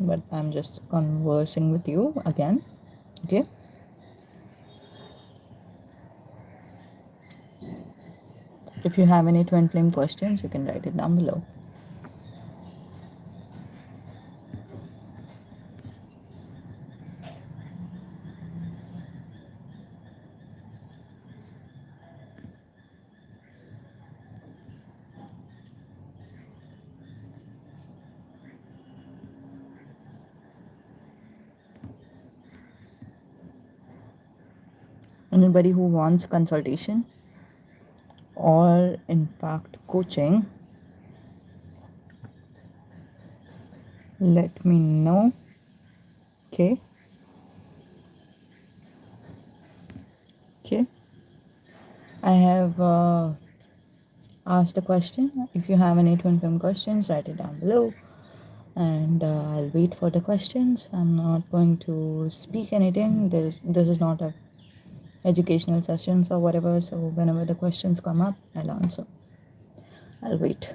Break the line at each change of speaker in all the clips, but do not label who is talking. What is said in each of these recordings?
but I'm just conversing with you again. Okay. If you have any twin flame questions, you can write it down below. Anybody who wants consultation or in fact coaching, let me know. Okay. Okay. I have asked a question. If you have any twin flame questions, write it down below, and I'll wait for the questions. I'm not going to speak anything. This is not a educational sessions or whatever. So whenever the questions come up, I'll answer. I'll wait.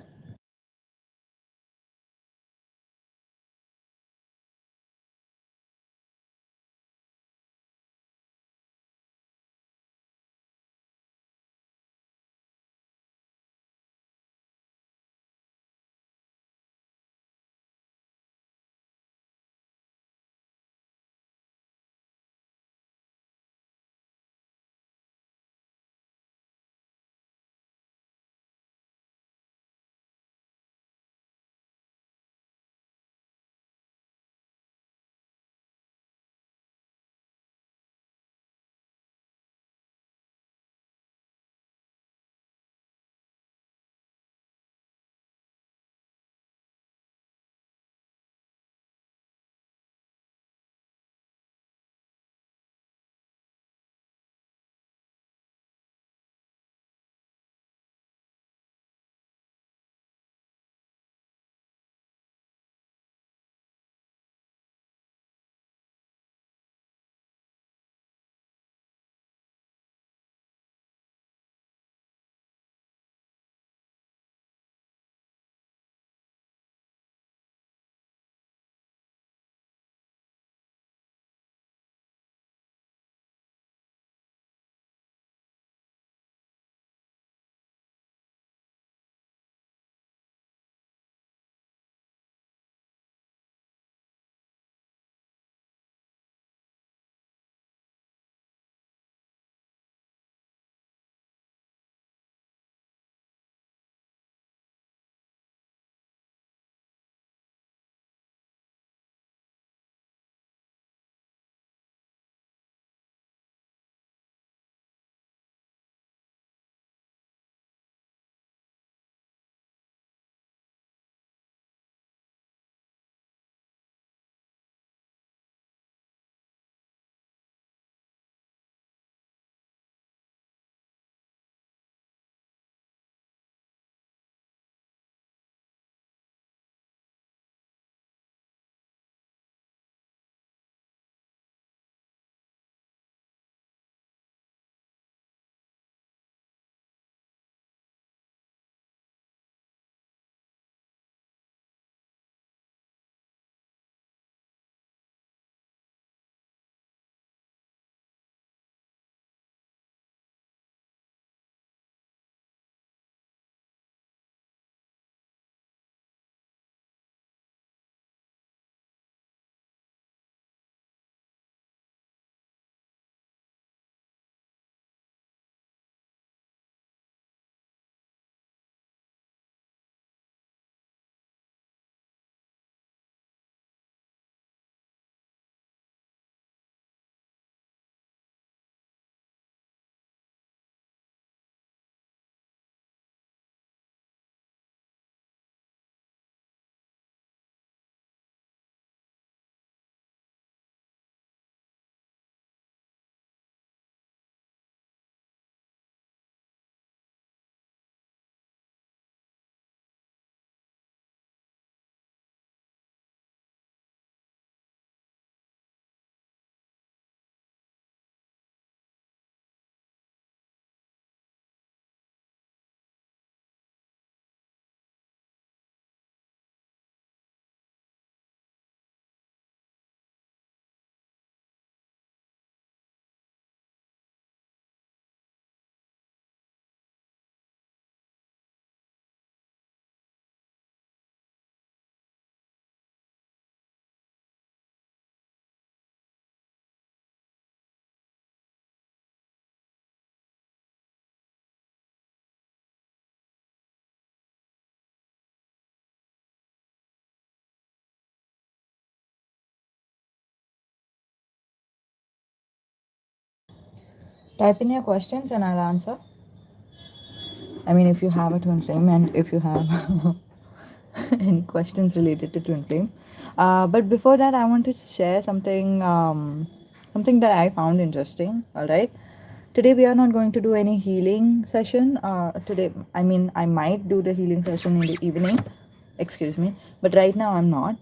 Type in your questions and I'll answer. I mean, if you have a twin flame and if you have any questions related to twin flame. But before that, I want to share something, something that I found interesting. All right. Today we are not going to do any healing session. Today, I mean, I might do the healing session in the evening. Excuse me, but right now I'm not.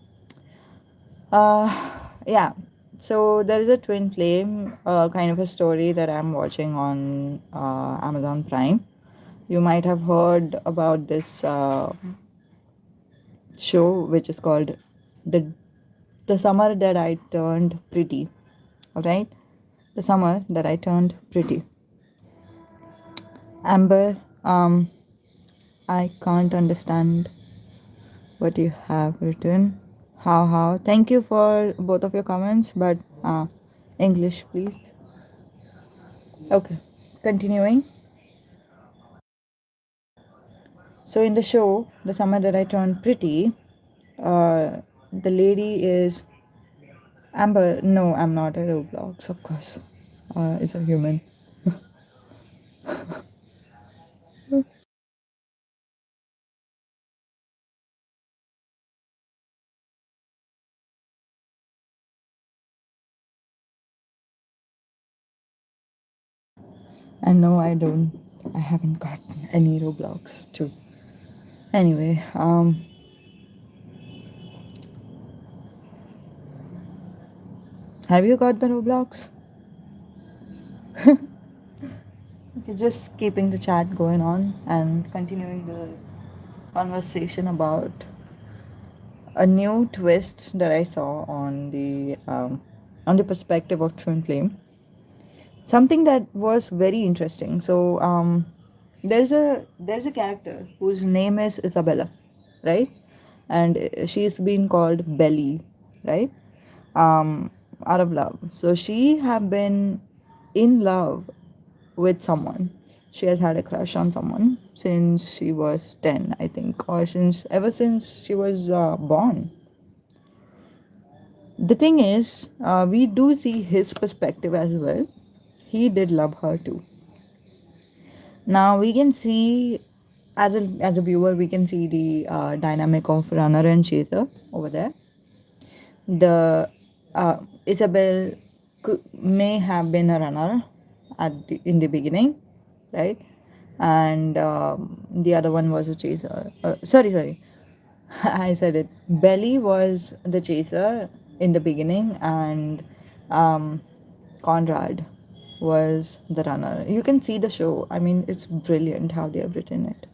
Yeah. So there is a twin flame kind of a story that I'm watching on Amazon Prime. You might have heard about this show, which is called the the summer that I turned pretty. All right, the summer that I turned pretty. Amber, I can't understand what you have written. How? Thank you for both of your comments, but English, please. Okay, continuing. So in the show, the summer that I turned pretty, the lady is Amber. No, I'm not a Roblox, of course. It's a human. And no, I don't. I haven't got any Roblox too. Anyway, have you got the Roblox? Okay, just keeping the chat going on and continuing the conversation about a new twist that I saw on the perspective of Twin Flame. Something that was very interesting. So there's a character whose name is Isabella, right? And she's been called Belly, right? Out of love. So she have been in love with someone. She has had a crush on someone since she was 10, I think, or since ever since she was born. The thing is, we do see his perspective as well. He did love her too. Now we can see, as a viewer, we can see the dynamic of runner and chaser over there. The Isabel may have been a runner in the beginning, right? And the other one was a chaser. Sorry, I said it. Belly was the chaser in the beginning, and um, Conrad was the runner. You can see the show. I mean, it's brilliant how they have written it.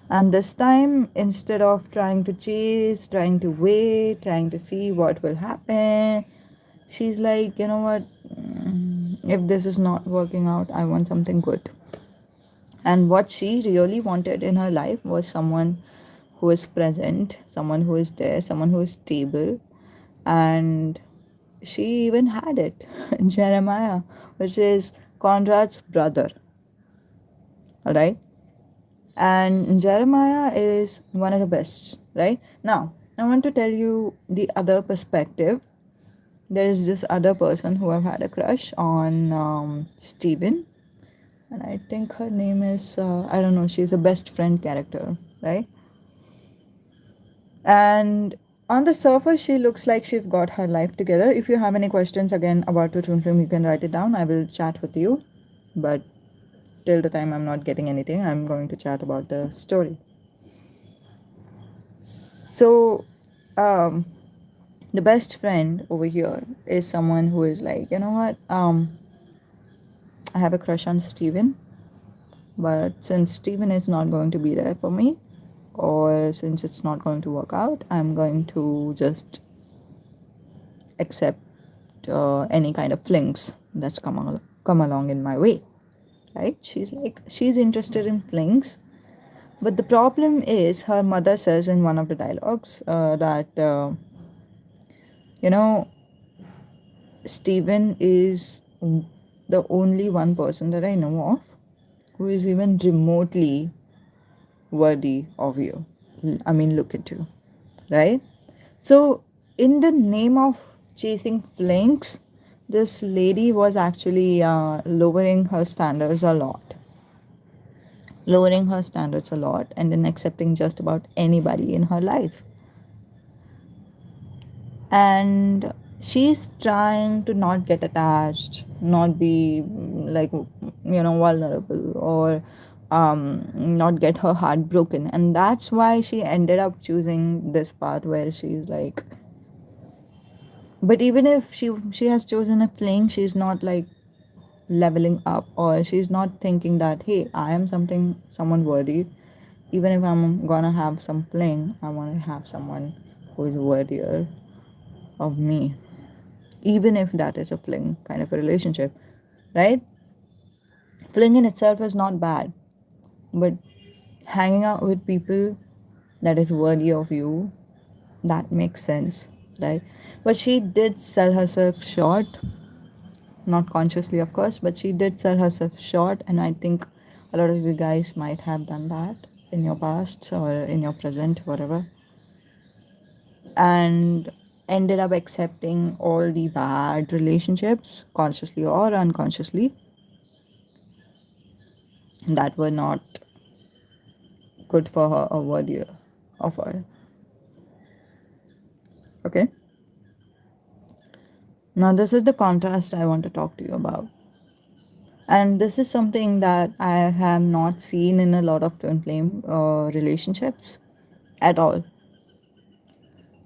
And this time, instead of trying to chase, trying to wait, trying to see what will happen, she's like, you know what? If this is not working out, I want something good. And what she really wanted in her life was someone who is present, someone who is there, someone who is stable. And she even had it. Jeremiah, which is Conrad's brother. All right. And Jeremiah is one of the best, right? Now, I want to tell you the other perspective. There is this other person who I've had a crush on, Steven, and I think her name is, I don't know, she's a best friend character, right? And on the surface, she looks like she's got her life together. If you have any questions again about the twin film, you can write it down. I will chat with you. But till the time I'm not getting anything, I'm going to chat about the story. So, um, the best friend over here is someone who is like, you know what? I have a crush on Steven, but since Steven is not going to be there for me, or since it's not going to work out, I'm going to just accept any kind of flings that's come along in my way. Right? She's like, she's interested in flings. But the problem is, her mother says in one of the dialogues that, you know, Stephen is the only one person that I know of who is even remotely worthy of you. I mean, look at you, right? So, in the name of chasing flanks, This lady was actually lowering her standards a lot, and then accepting just about anybody in her life. And she's trying to not get attached, not be like, vulnerable, or not get her heart broken. And that's why she ended up choosing this path where she's like, but even if she has chosen a fling, she's not like leveling up, or she's not thinking that, hey, I am someone worthy. Even if I'm gonna have some fling, I want to have someone who is worthier of me, even if that is a fling kind of a relationship, right? Fling in itself is not bad, but hanging out with people that is worthy of you, that makes sense, right? But she did sell herself short, not consciously, of course, but she did sell herself short, and I think a lot of you guys might have done that in your past or in your present, whatever, and ended up accepting all the bad relationships, consciously or unconsciously, that were not good for her or worthy of her. Okay? Now, this is the contrast I want to talk to you about. And this is something that I have not seen in a lot of twin flame relationships at all.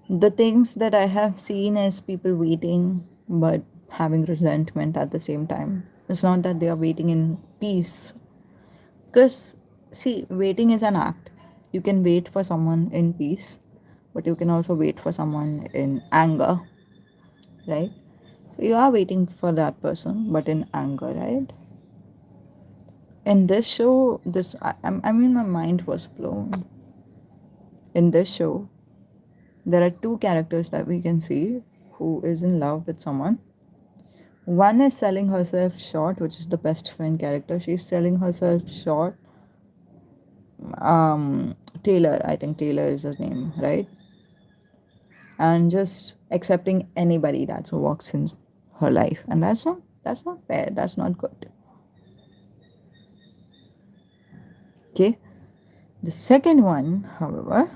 The things that I have seen is people waiting but having resentment at the same time. It's not that they are waiting in peace. Because, see, waiting is an act. You can wait for someone in peace, but you can also wait for someone in anger, right? So you are waiting for that person, but in anger, right? In this show, I mean, my mind was blown. In this show, there are two characters that we can see who is in love with someone. One is selling herself short, which is the best friend character. She's selling herself short. Taylor, I think Taylor is his name, right? And just accepting anybody that walks in her life, and that's not fair. That's not good. Okay. The second one, however,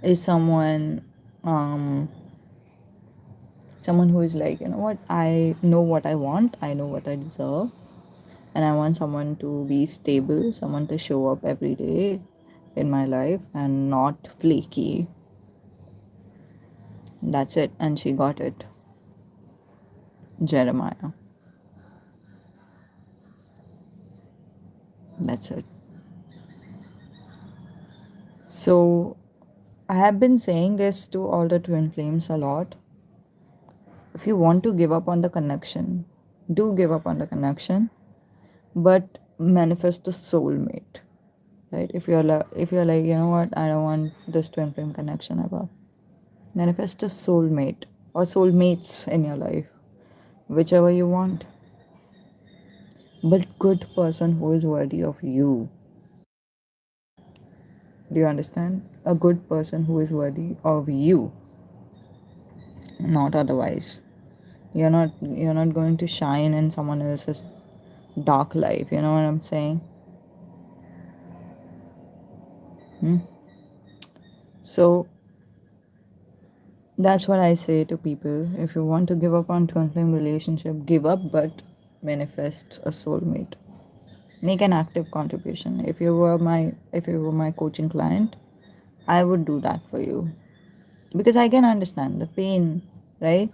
is someone who is like, you know what, I know what I want, I know what I deserve, and I want someone to be stable, someone to show up every day in my life and not flaky. That's it. And she got it. Jeremiah. That's it. So I have been saying this to all the twin flames a lot. If you want to give up on the connection, do give up on the connection, but manifest a soulmate, right? If you're like, you know what, I don't want this twin flame connection ever. Manifest a soulmate or soulmates in your life, whichever you want, but good person who is worthy of you. Do you understand? A good person who is worthy of you, not otherwise. You're not going to shine in someone else's dark life. You know what I'm saying? So that's what I say to people. If you want to give up on twin flame relationship, give up, but manifest a soulmate. Make an active contribution. If you were my coaching client, I would do that for you, because I can understand the pain, right?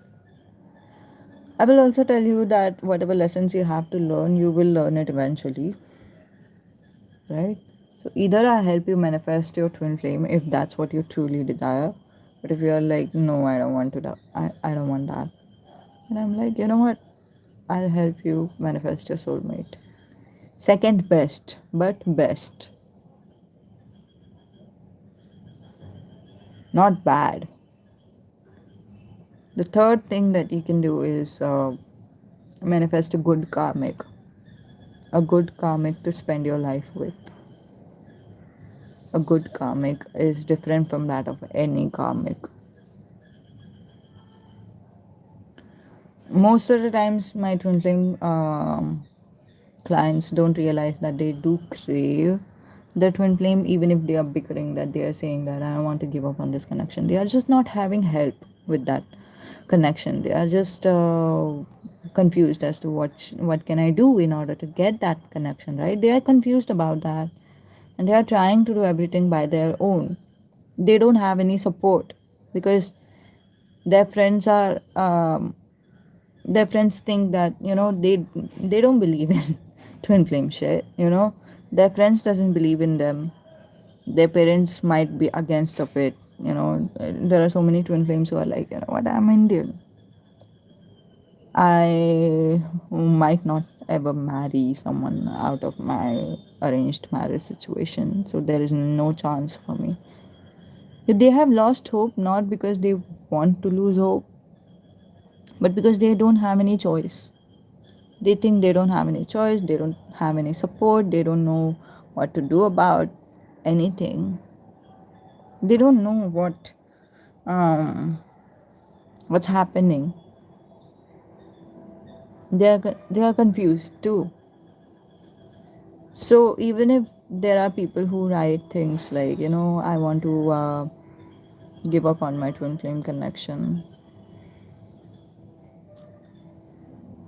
I will also tell you that whatever lessons you have to learn, you will learn it eventually, right? So either I help you manifest your twin flame if that's what you truly desire. But if you're like, no, I don't want to I don't want that. And I'm like, you know what? I'll help you manifest your soulmate. Second best, but best. Not bad. The third thing that you can do is manifest a good karmic. A good karmic to spend your life with. A good karmic is different from that of any karmic. Most of the times, my twin flame clients don't realize that they do crave the twin flame, even if they are bickering, that they are saying that I don't want to give up on this connection. They are just not having help with that connection. They are just confused as to what can I do in order to get that connection, right? They are confused about that, and they are trying to do everything by their own. They don't have any support because their friends are their friends think that they don't believe in twin flame shit. Their friends doesn't believe in them. Their parents might be against of it. There are so many twin flames who are like, what, I'm Indian, I might not ever marry someone out of my arranged marriage situation, so there is no chance for me. They have lost hope not because they want to lose hope, but because they don't have any choice. They think they don't have any choice, they don't have any support, they don't know what to do about anything. They don't know what's happening. They are confused too. So even if there are people who write things like, I want to give up on my twin flame connection,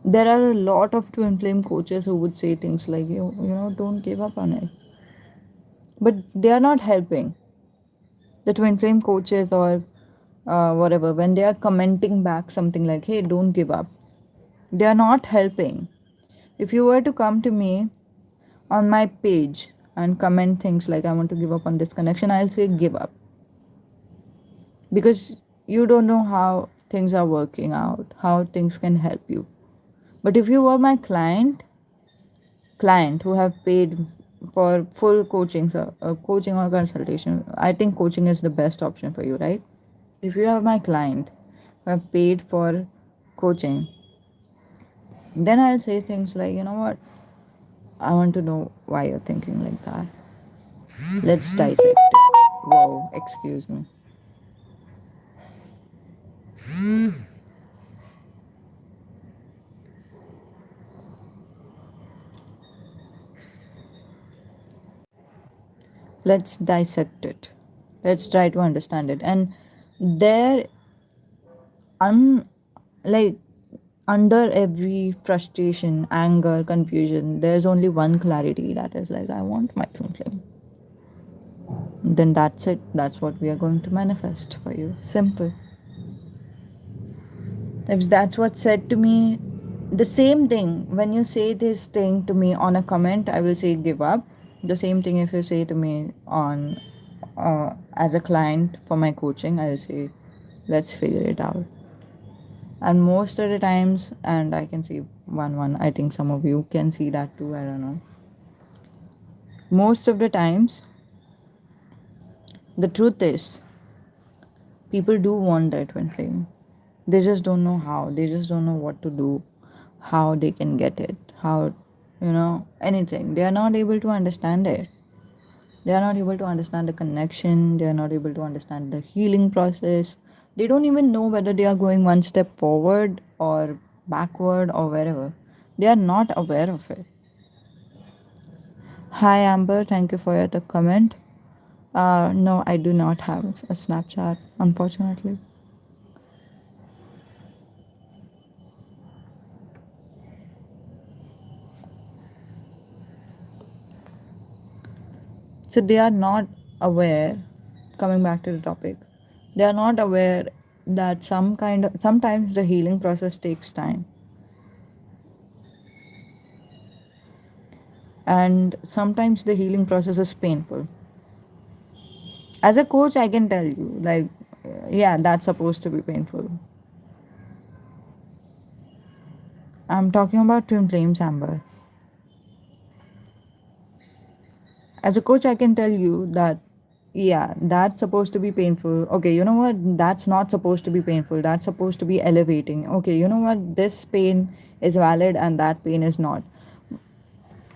there are a lot of twin flame coaches who would say things like, don't give up on it. But they are not helping. The twin flame coaches or whatever, when they are commenting back something like, hey, don't give up, they are not helping. If you were to come to me on my page and comment things like, I want to give up on this connection, I'll say, give up. Because you don't know how things are working out, how things can help you. But if you were my client who have paid for full coaching, so, coaching or consultation, I think coaching is the best option for you, right? If you have my client who have paid for coaching, then I'll say things like, you know what, I want to know why you're thinking like that. Let's dissect it. Whoa, excuse me. Let's dissect it. Let's try to understand it. And there, un like under every frustration, anger, confusion, there's only one clarity, that is like, I want my twin flame. Then that's it. That's what we are going to manifest for you. Simple. If that's what's said to me, the same thing, when you say this thing to me on a comment, I will say give up. The same thing if you say to me on as a client for my coaching, I'll say let's figure it out. And most of the times, and I can see one, I think some of you can see that too, I don't know. Most of the times, the truth is, people do want that twin flame. They just don't know how. They just don't know what to do, how they can get it, how, anything. They are not able to understand it. They are not able to understand the connection. They are not able to understand the healing process. They don't even know whether they are going one step forward or backward or wherever. They are not aware of it. Hi Amber, thank you for your comment. No, I do not have a Snapchat, unfortunately. So they are not aware, coming back to the topic, they are not aware that sometimes the healing process takes time. And sometimes the healing process is painful. As a coach, I can tell you, like, yeah, that's supposed to be painful. I'm talking about twin flames, Amber. As a coach, I can tell you that, yeah, that's supposed to be painful. Okay, you know what? That's not supposed to be painful. That's supposed to be elevating. Okay, you know what? This pain is valid and that pain is not.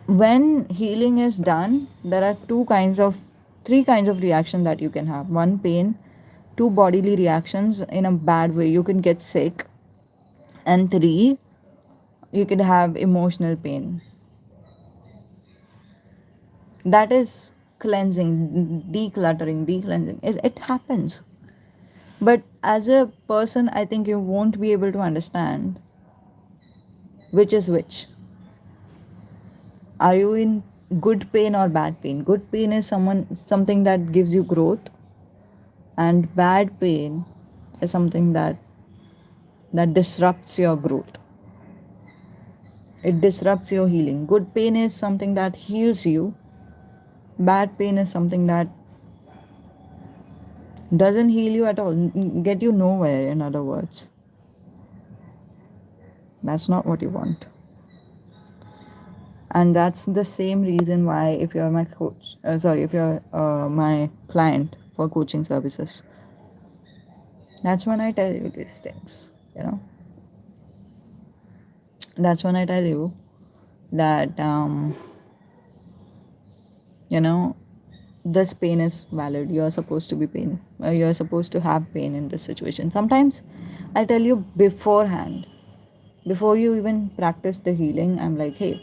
When healing is done, there are three kinds of reaction that you can have. One, pain. Two, bodily reactions in a bad way. You can get sick. And three, you could have emotional pain. That is cleansing, decluttering, decleansing. It happens. But as a person, I think you won't be able to understand which is which. Are you in good pain or bad pain? Good pain is something that gives you growth, and bad pain is something that disrupts your growth. It disrupts your healing. Good pain is something that heals you. Bad pain is something that doesn't heal you at all, get you nowhere, in other words. That's not what you want. And that's the same reason why, if you're my coach, if you're my client for coaching services, that's when I tell you these things, you know. That's when I tell you that, you know, this pain is valid. You're supposed to be pain. You're supposed to have pain in this situation. Sometimes I tell you beforehand, before you even practice the healing, I'm like, hey,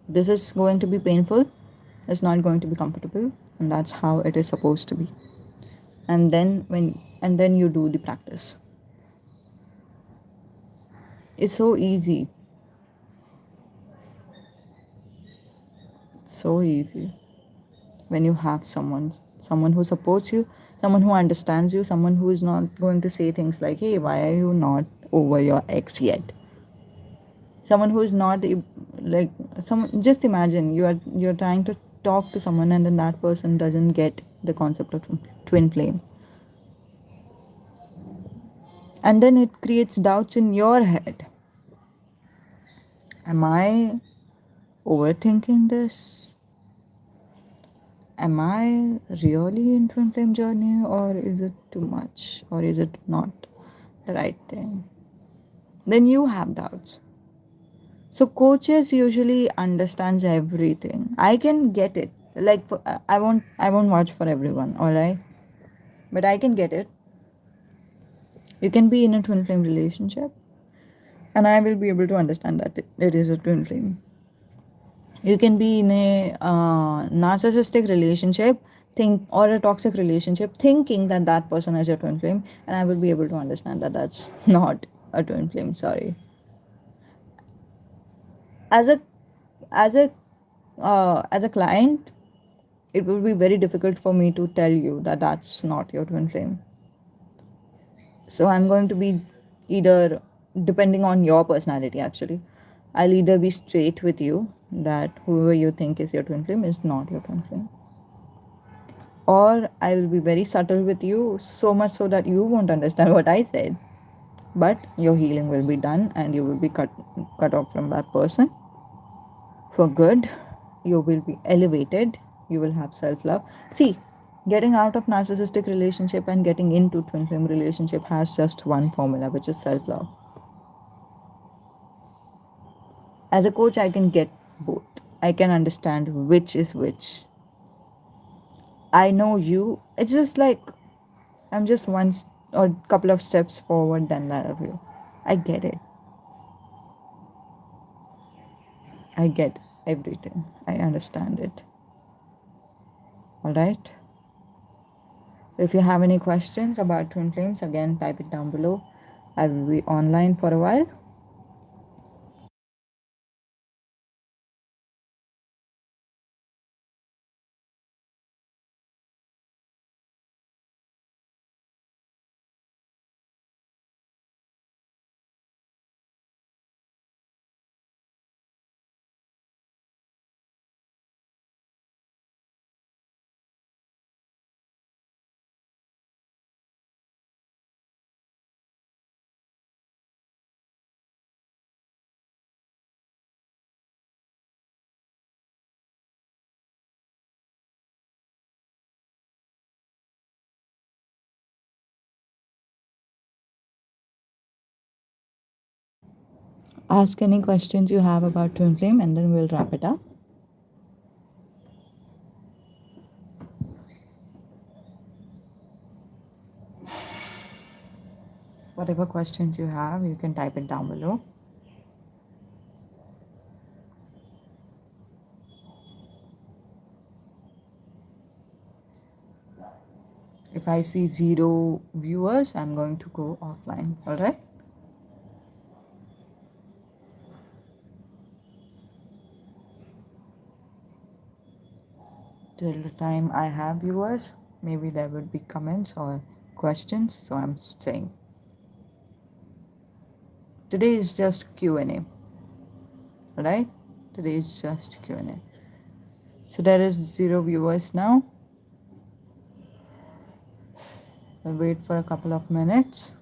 this is going to be painful. It's not going to be comfortable, and that's how it is supposed to be. And then you do the practice. It's so easy. It's so easy when you have someone who supports you, someone who understands you, someone who is not going to say things like, hey, why are you not over your ex yet? Someone who is not like, someone, just imagine you're trying to talk to someone, and then that person doesn't get the concept of twin flame, and then it creates doubts in your head. Am I overthinking this? Am I really in twin flame journey, or is it too much, or is it not the right thing? Then you have doubts. So coaches usually understands everything. I can get it. Like I won't watch for everyone, all right? But I can get it. You can be in a twin flame relationship, and I will be able to understand that it is a twin flame. You can be in a narcissistic relationship, think, or a toxic relationship, thinking that that person is your twin flame, and I will be able to understand that that's not a twin flame. Sorry. As a as a as a client, it will be very difficult for me to tell you that that's not your twin flame. So I'm going to be either, depending on your personality, actually, I'll either be straight with you that whoever you think is your twin flame is not your twin flame, or I will be very subtle with you, so much so that you won't understand what I said. But your healing will be done, and you will be cut off from that person for good. You will be elevated. You will have self love. See, getting out of narcissistic relationship and getting into twin flame relationship has just one formula, which is self love. As a coach, I can get both. I can understand which is which. I know you. It's just like I'm just or couple of steps forward than that of you. I get it. I get everything. I understand it. All right. If you have any questions about twin flames, again type it down below. I will be online for a while. Ask any questions you have about twin flame, and then we'll wrap it up. Whatever questions you have, you can type it down below. If I see 0 viewers, I'm going to go offline. All right. Till the time I have viewers, maybe there would be comments or questions. So I'm saying today is just Q&A. All right. Today is just Q&A. So there is 0 viewers now. I'll wait for a couple of minutes.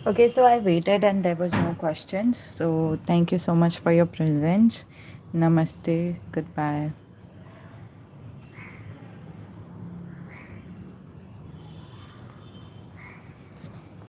Okay, so I waited and there was no questions. So thank you so much for your presence. Namaste. Goodbye.